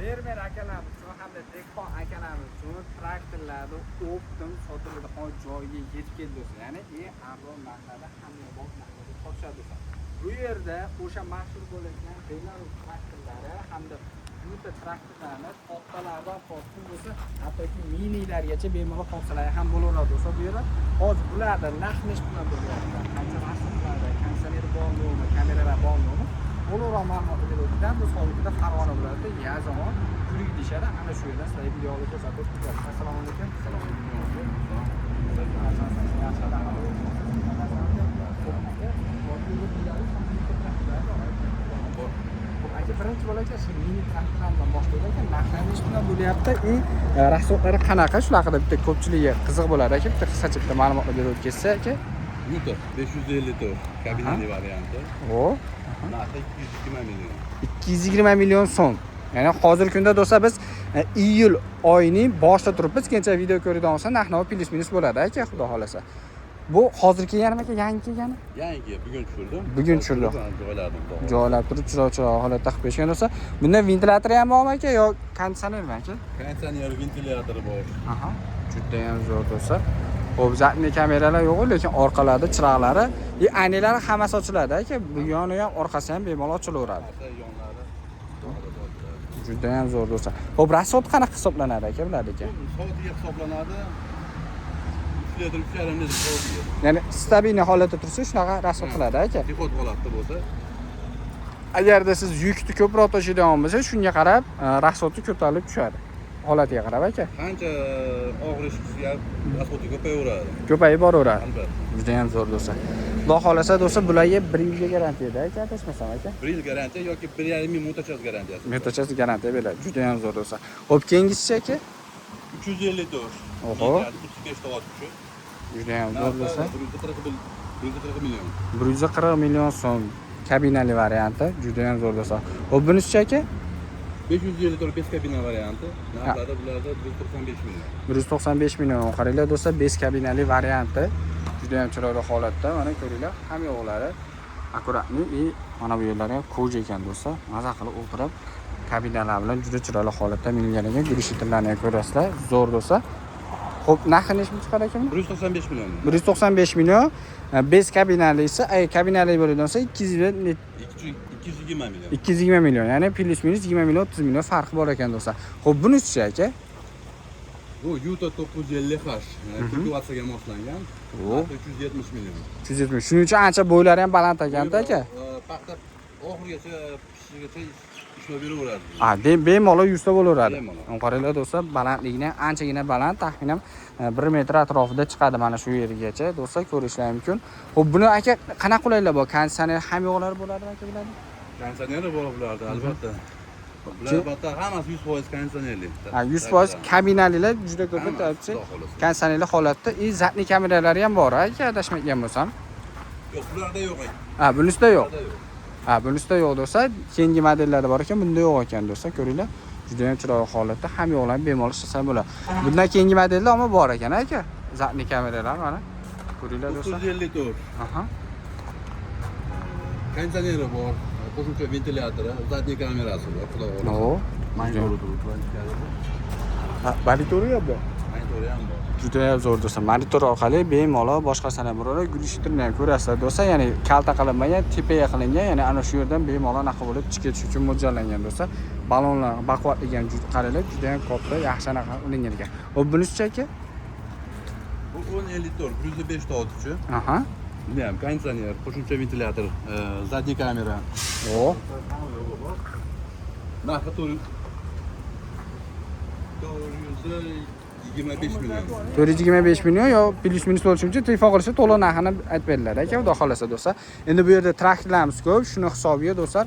fermer akalarimiz uchun hamda dehqon akalarimiz uchun traktorlarni optim sotiladigan joyga yetib keldi do'stlar. Ya'ni eng arzon narxlarda hamyonbop narxlarda topishadi do'stlar. Bu yerda o'sha mashhur bo'lgan Belarus traktorlari hamda Yuta traktorlarni to'xtalardan tortib bo'lsa, hattoki minilargacha bemalol topsalar ham bo'laveradi do'stlar. Bu yerda hozir bularda narx-nech bilan bo'lyapti. Qancha mashhurlarda, konditsioner bormi, kameralar bormi? Bo'laroq ma'lumot beradigan bu so'ngida Farg'ona viloyati Yazon Gulik deyshadi. Ana shu yerda sizlarga videoga ko'rsatib o'tamiz. Assalomu alaykum. Assalomu birinchi bo'lakcha shu mini traktorlardan boshlaydi. Narxlanish bilan bo'lyapti. Rasxodlari qanaqa? Shular haqida bitta ko'pchiligi qiziq bo'ladi aka. Bitta qisqacha bitta ma'lumotlar berib o'tsa aka. Yuta 554 kabinali varianti. O narxi 220 million. 220 million so'm. Ya'ni hozirgi kunda do'stlar biz iyul oyining boshida turibmiz. Keyincha video ko'radigan bo'lsa narx-navo plyus minus bo'ladi aka, xudo xolasa. Bu hozir kelganmi aka, yangi kelgani? Yangi, bugun tushirdim. Bugun tushirdim. Joylab turib chiroq-chiroq holatda qilib berishgan do'stlar. Bunda ventilyator ham bormi aka yo konditsionermi aka? Konditsioner, ventilyatori bor. Aha, juda ham zo'r do'stlar. Xo'p, zatniy kameralar yo'q, lekin orqalarida chiroqlari, aynalari hammasi ochiladi aka. Bu yoni ham, orqasi ham bemalol ochilaveradi. Juda ham zo'r do'stlar. Xo'p, rasxod qanaqa hisoblanadi aka bularda aka? Soatiga hisoblanadi. 3 litr, 3,5 litr soatiga. Ya'ni stabilniy holatda tursa, shunaqa rasxod qiladi aka. Dehqon holatda bo'lsa, agarda siz yukni ko'proq tashiydigan bo'lsa, shunga qarab rasxodi ko'tarilib tushadi. Holatiga qarab aka. Qancha og'ir ish qilsa, rasxodi ko'payaveradi. Ko'payib boraveradi. Albatta. Juda ham zo'r do'stlar. Xudo xolasa do'stlar, bularga 1 yilga garantiyada aka, adashmasam aka. 1 yil garantiya yoki 1,5 ming mutachas garantiyasi. Mutachas garantiya beradi. Juda ham zo'r do'stlar. Xo'p, keyingisi aka? 354. Oho. 35 to'g'ri tushi. Juda ham zo'r do'stlar. 140 million. 140 million so'm kabinali varianti. Juda ham zo'r do'stlar. Xo'p, bunisi aka? 554 5 kabina varianti. Narxlari bularda 195 million. 195 million qaranglar do'stlar, 5 kabinali varianti. Juda ham chiroyli holatda. Mana ko'ringlar, ham yo'qlari akkuratni mana bu yerlari ham koja ekan do'stlar. Maza qilib o'tirib kabinalar bilan juda chiroyli holatda minganlarga gurishitlarni ko'rasizlar. Zo'r do'stlar. Xo'p, narxi nechmi chiqadi ekan? 195 million. 195 million. 5 kabinali esa, kabinali bo'ladigan bo'lsa 220 million. 220 million. Ya'ni plyus minus 20 million, 30 million farqi bor ekan do'stlar. Xo'p, bunisi aka? Bu Yuta 950H. Kultivatsiyaga moslangan. O 370 million. 370. Shuning uchun ancha bo'ylari ham baland ekan-da aka. Paxta oxirigacha pishishigacha ishlab beraveradi. Bemalol yuzta bo'laveradi. Bemalol. Qaranglar do'stlar, balandligini anchagina baland, taxminan 1 metr atrofida chiqadi mana shu yergacha. Do'stlar, ko'rishlar mumkin. Xo'p, buni aka qanaqa qulaylar bor? Konditsioner ham yo'qlar bo'ladimi aka bularning? Konditsioneri bor bularda, albatta. Bular albatta hammasi 100% konditsionerli. 100% kabinalilar juda ko'p ta'bchi. Konditsionerli holatda, zatniy kameralari ham bor aka, adashmagan bo'lsam. Yo'q, bularda yo'q. Bunisida yo'q. Bunisida yo'q do'stlar. Keyingi modellarda bor ekan, bunda yo'q ekan do'stlar. Ko'ringlar, juda ham chiroyli holatda, ham yo'qlarni bemalol ishlasa bo'ladi. Bundan keyingi modellar ham bor ekan aka. Zatniy kameralar mana. Ko'ringlar do'stlar. 954. Aha. Konditsioneri bor. Qo'shimcha ventilyatori, zadniy kamerasi bor. Xudo xohlasa. O, Monitori bor. Monitori ham bor. Monitori ham bor. Juda ham zo'r do'stlar. Monitor orqali bemalol boshqasini birora gulishtirni ham ko'rasizlar do'stlar. Ya'ni kalta qilinmagan, tepaga qilingan, ya'ni ana shu yerdan bemalol anaqa bo'lib chiqib ketish uchun mo'ljallangan do'stlar. Balonlar baquvvatlik ham qaranglar, juda ham katta, yaxshi anaqa qilingan ekan. Xo'p, bunisi aka? Bu 1054, 105 ta otuvchi. Aha. Bunda ham konditsioner, qo'shimcha ventilyator, zadniy kamera. O. Narxi 425 million. 425 million yo plyus minus bo'lishimcha telefon qilishsa to'liq narxini aytib beriladi aka, xudo xolasa do'stlar. Endi bu yerda traktorlarimiz ko'p, shuni hisobiga do'stlar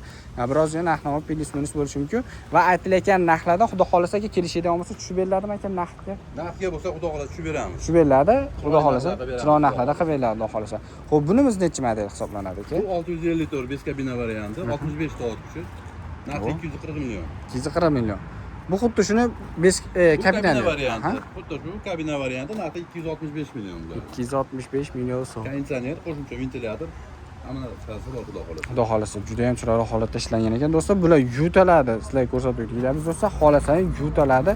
birozgina narx-navo plyus minus bo'lishi mumkin va aytilayotgan narxlardan xudo xolasa kelishadigan bo'lsa tushib beriladimi aka narxga? Narxga bo'lsa xudo xolasa tushib beramiz. Tushib beriladi, xudo xolasa chiroyli narxlarda qilib beriladi, xudo xolasa. Xo'p, bunimiz necha model hisoblanadi aka? Bu 654 5 kabina varianti, 65 ta otuvchi. Narxi 240 million. 240 million. Bu xuddi shuni 5 kabinali varianti. Xuddi shu kabina varianti narxi 265 million. 265 million so'm. Konditsioner, qo'shimcha ventilyator, Mana chiqasi bor xudo xolasa. Xudo xolasa juda ham chiroyli holatda ishlangan ekan do'stlar. Bular yutaladi. Sizlarga ko'rsatib o'tamiz do'stlar. Xohlasangiz yutaladi.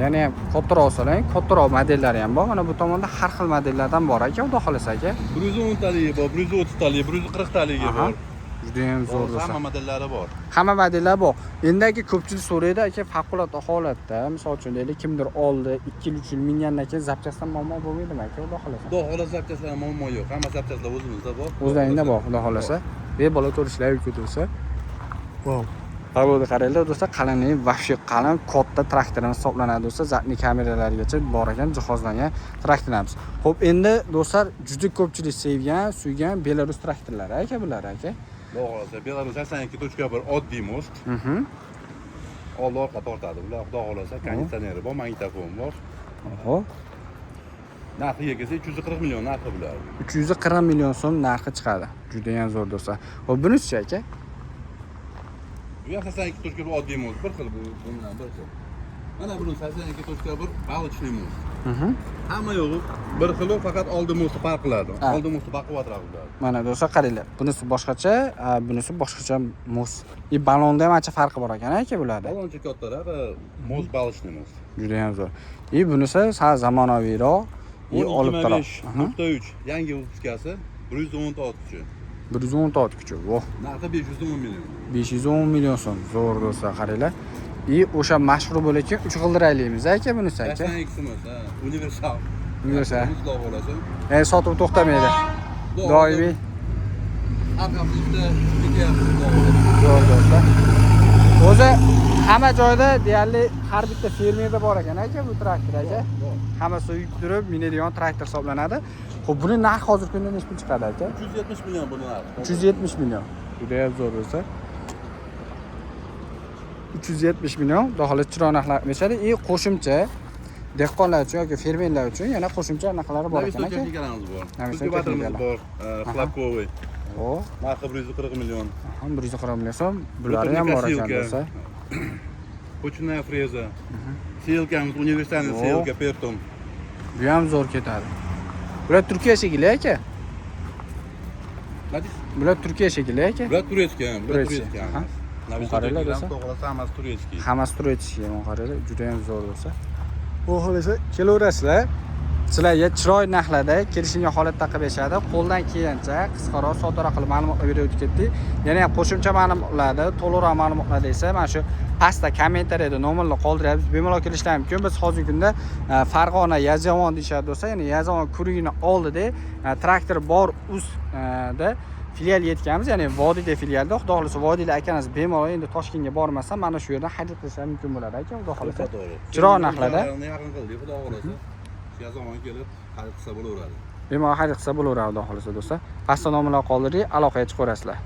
Ya'ni ham kattaroq olsalaring, kattaroq modellari ham bor. Mana bu tomonda har xil modellardan bor ekan, xudo xolasa aka. 110 talik bor, 130 talik, 140 taligi bor. Juda ham zo'r do'stlar. Hamma modellari bor. Hamma modellar bor. Endagi ko'pchilik so'raydi aka, favqulodda holatda, misol uchun deylik, kimdir oldi, 2-3 yil mingandan keyin zapchastdan muammo bo'lmaydimi aka, xudo xolasa? Xudo xolasa zapchastlar muammo yo'q. Hamma zapchastlar o'zimizda bor. O'zlaringda bor, xudo xolasa. Bemalol ko'rishlar mumkin do'stsa. Wow. Havoda qaranglar do'stlar, qalinligi vahshiy qalin, katta traktorimiz hisoblanadi do'stlar. Zatni kameralarigacha bor ekan, jihozlangan traktorimiz. Xo'p, endi do'stlar, juda ko'pchilik sevgan, suygan Belarus traktorlari aka bular aka. Xudo xolasa Belarus 82.1 oddiy most. Oldi orqa tortadi. Bular xudo xolasa konditsioneri bor, magnitofon bor. Oho. Narxiga kelsa 340 million narxi bular. 340 million so'm narxi chiqadi. Juda ham zo'r do'stlar. Xo'p, bunisi aka? Bu 82.1 oddiy most, bir xil bundan bir xil. Mana buni 82.1 balichli most. Hamma yo'g'i bir xil, faqat oldi mosti farq qiladi. Oldi mosti baquvvatroq bo'ladi. Mana do'stlar qaranglar. Bunisi boshqacha, bunisi boshqacha most. Balonda ham ancha farqi bor ekan aka bularda. Baloncha kattaroq, most balichli most. Juda ham zo'r. Bunisi sal zamonaviyroq. Olib turib. 12.3 yangi viskasi 116 kuchi. 116 kuchi. Voh. Narxi 510 million. 510 million so'm. Zo'r do'stlar, qaranglar. O'sha mashhur bo'layotgan 3 g'ildirayligimiz aka bunisi aka. X'imiz, universal. Universal. Xudo xolasa. Sotuv to'xtamaydi. Doimiy. Aqablikda ketyapti. Zo'r do'stlar. O'zi hamma joyda deyarli har bitta fermerda bor ekan aka bu traktor aka. Hammasi yuk turib minadigan traktor hisoblanadi. Xo'p, buni narxi hozirgi kunda nechta chiqadi aka? 370 million buni narxi. 370 million. Juda ham zo'r bo'lsa. 370 million daxolat chiroq narxlar berishadi. Qo'shimcha dehqonlar uchun yoki fermerlar uchun yana qo'shimcha narxlari bor ekan aka. Texnikalarimiz bor. Texnikalarimiz bor. Xlapkovый. O, narxi 140 million. 140 million so'm. Bular ham bor ekan do'stlar. Почная freza. Silkamiz universalniy silka Perton. Bu ham zo'r ketadi. Bular Turkiya shekilli aka. Bular Turkiya shekilli aka. Bular turetskiy, bular turetskiy. Qaranglar do'stlar. To'g'risi hammasi turetskiy. Hammasi turetskiy, qaranglar, juda ham zo'r do'stlar. Bu xolasa kelaverasizlar. Sizlarga chiroyli narxlarda kelishilgan holatda qilib berishadi. Qo'ldan kelgancha qisqaroq, soddaroq qilib ma'lumotlar berib ketdik. Yana ham qo'shimcha ma'lumotlarda, to'liqroq ma'lumotlarda esa mana shu pastda kommentariyada nomerlar qoldiryapmiz. Bemalol kelishlar mumkin. Biz hozirgi kunda Farg'ona Yazovon deyshadi do'stlar. Ya'ni Yazovon kurigini oldida traktor bor ustda filial yetganmiz. Ya'ni Vodiyda filialda. Xudo xolasa Vodiylar akamiz bemalol endi Toshkentga bormasam mana shu yerdan haydab qilishlar mumkin bo'ladi aka. Xudo xolasa. Chiroq narxlarda. Yaqin qildik, xudo xolasa. Yazovon kelib, xarid qilsa bo'laveradi. Bemalol xarid qilsa bo'laveradi, xudo xolasa do'stlar. Pastda nomerlar qoldirdik, aloqaga chiqaverasizlar.